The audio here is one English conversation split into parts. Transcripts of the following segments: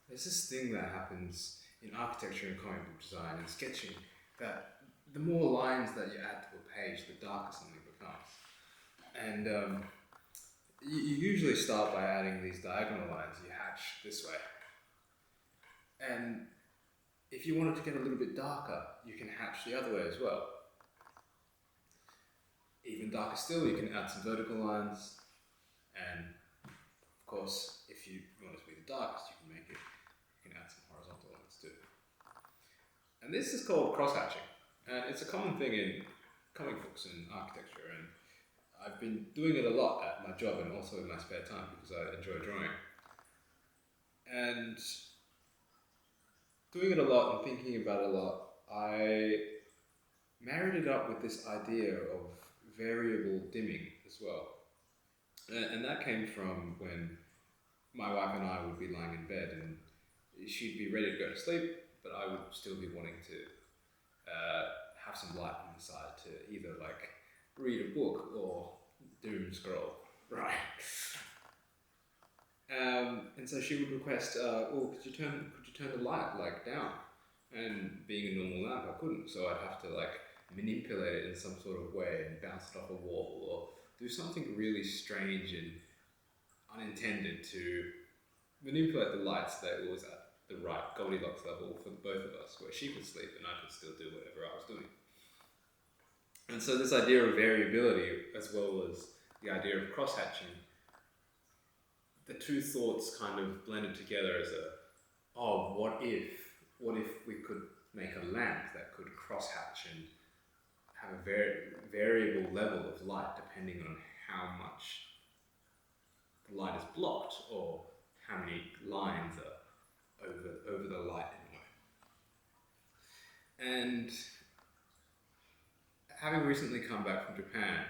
there's this thing that happens in architecture and comic book design and sketching that the more lines that you add to a page, the darker something becomes. And you usually start by adding these diagonal lines. You hatch this way. And if you want it to get a little bit darker, you can hatch the other way as well. Even darker still, you can add some vertical lines. And of course, if you want it to be the darkest, you can add some horizontal lines too. And this is called crosshatching. And it's a common thing in comic books and architecture. And I've been doing it a lot at my job and also in my spare time because I enjoy drawing. And doing it a lot and thinking about it a lot, I married it up with this idea of variable dimming as well. And that came from when my wife and I would be lying in bed and she'd be ready to go to sleep, but I would still be wanting to have some light on the side to either like read a book or doom scroll, right? And so she would request, "Oh, could you turn the light like down?" And being a normal lamp, I couldn't, so I'd have to like manipulate it in some sort of way and bounce it off a wall or do something really strange and unintended to manipulate the light so that it was at the right Goldilocks level for both of us, where she could sleep and I could still do whatever I was doing. And so this idea of variability, as well as the idea of crosshatching, the two thoughts kind of blended together as what if we could make a lamp that could crosshatch and have a variable level of light depending on how much the light is blocked or how many lines are over the light in a way. And having recently come back from Japan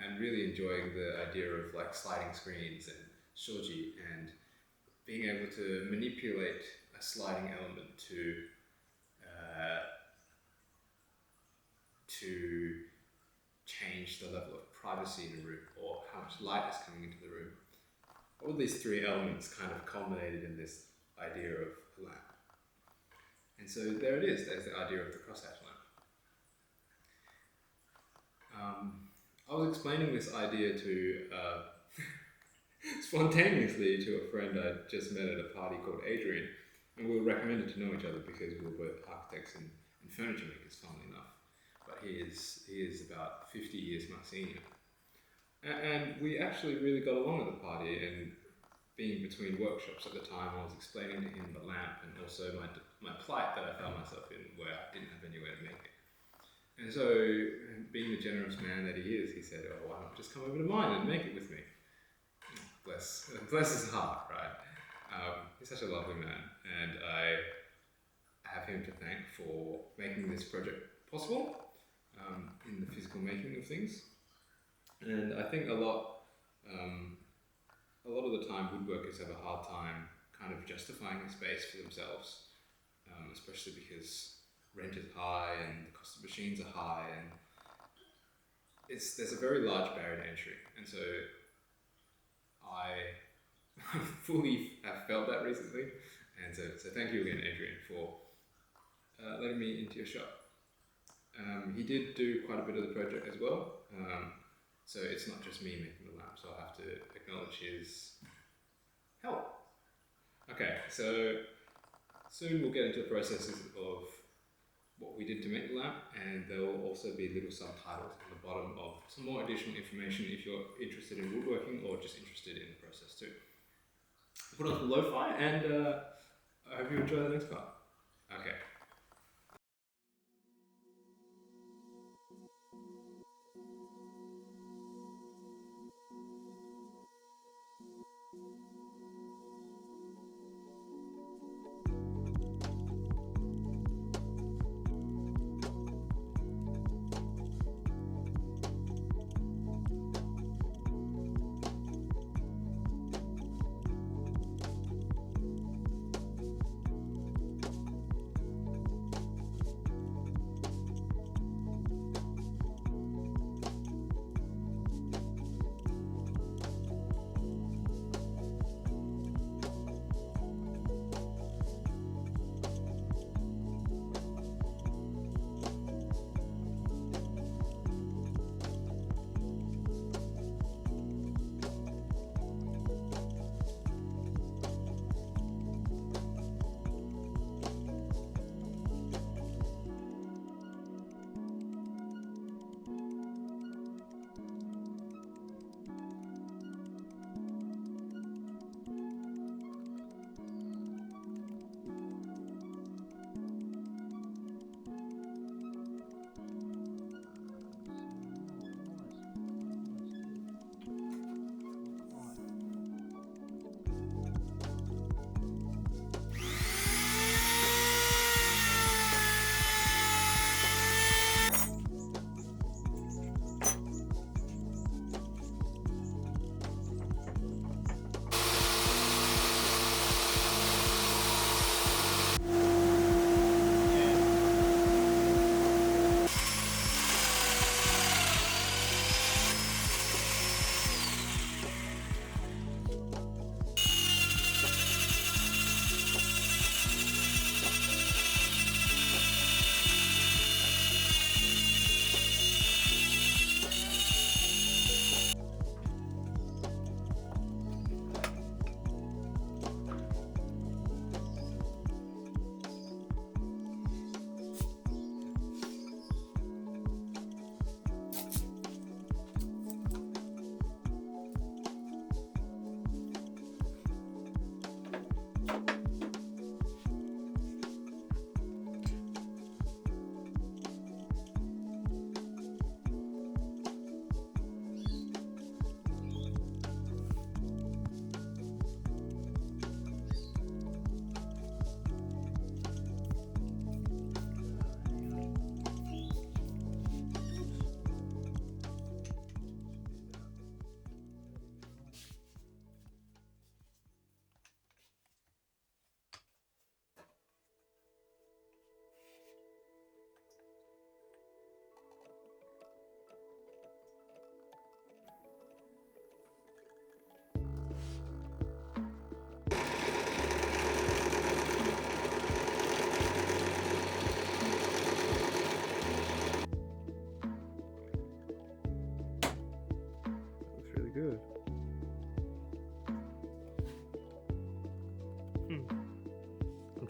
and really enjoying the idea of like sliding screens and shoji and being able to manipulate a sliding element to change the level of privacy in a room or how much light is coming into the room. All these three elements kind of culminated in this idea of a lamp. And so there it is, there's the idea of the crosshatch lamp. I was explaining this idea to spontaneously to a friend I just met at a party called Adrian, and we were recommended to know each other because we were both architects and furniture makers, funnily enough. But he is about 50 years my senior. And we actually really got along at the party, and being between workshops at the time, I was explaining to him the lamp and also my plight that I found myself in where I didn't have anywhere to make it. And so, being the generous man that he is, he said, "Oh, why not just come over to mine and make it with me?" Bless his heart, right? He's such a lovely man, and I have him to thank for making this project possible in the physical making of things. And I think a lot of the time woodworkers have a hard time kind of justifying a space for themselves, especially because rent is high and the cost of machines are high, and there's a very large barrier to entry. And so I fully have felt that recently, and so thank you again, Adrian, for letting me into your shop. He did do quite a bit of the project as well, so it's not just me making the lamp, so I have to acknowledge his help. Okay, so soon we'll get into the processes of what we did to make the lamp, and there will also be little subtitles on the bottom of some more additional information if you're interested in woodworking or just interested in the process too. Put on some lo-fi, and I hope you enjoy the next part. Okay.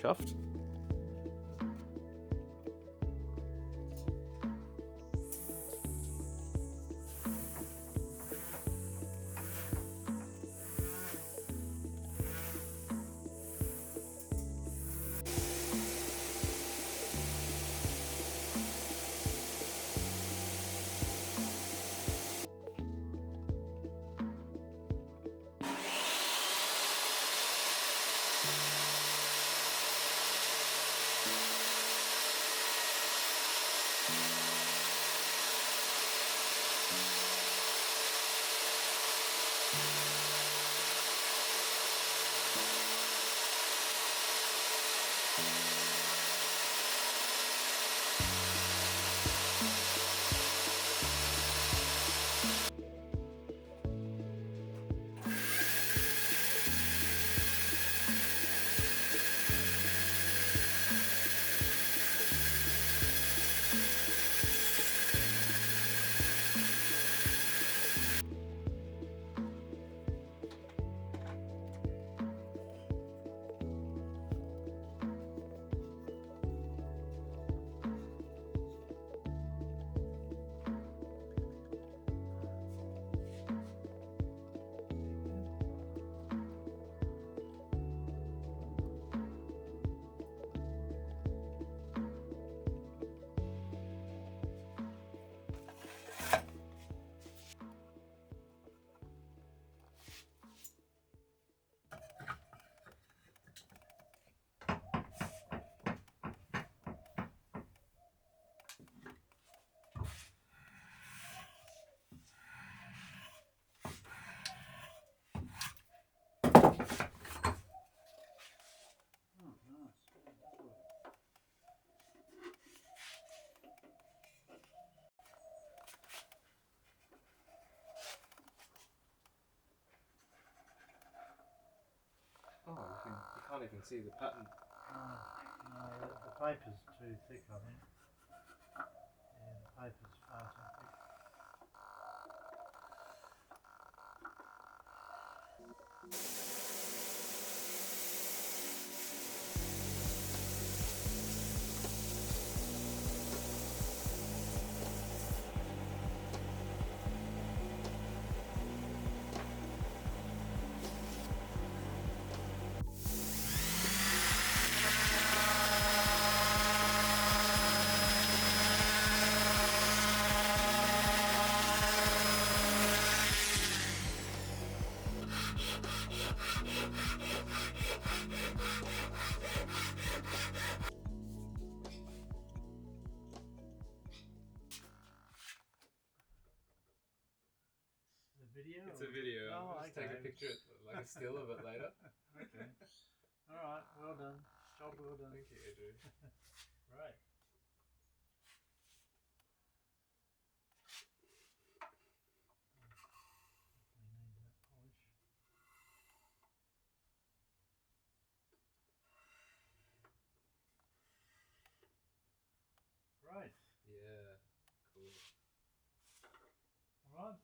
handcuffed. Oh, you can't even see the pattern. No, the paper's too thick, I think. Yeah, the paper's far too thick. Video? It's a video. Oh, I'll just okay. take a picture, like a still of it later. Okay. Alright, well done. Job well done. Thank you, Adrian. Right. Definitely need that polish. Right. Yeah, cool. Alright.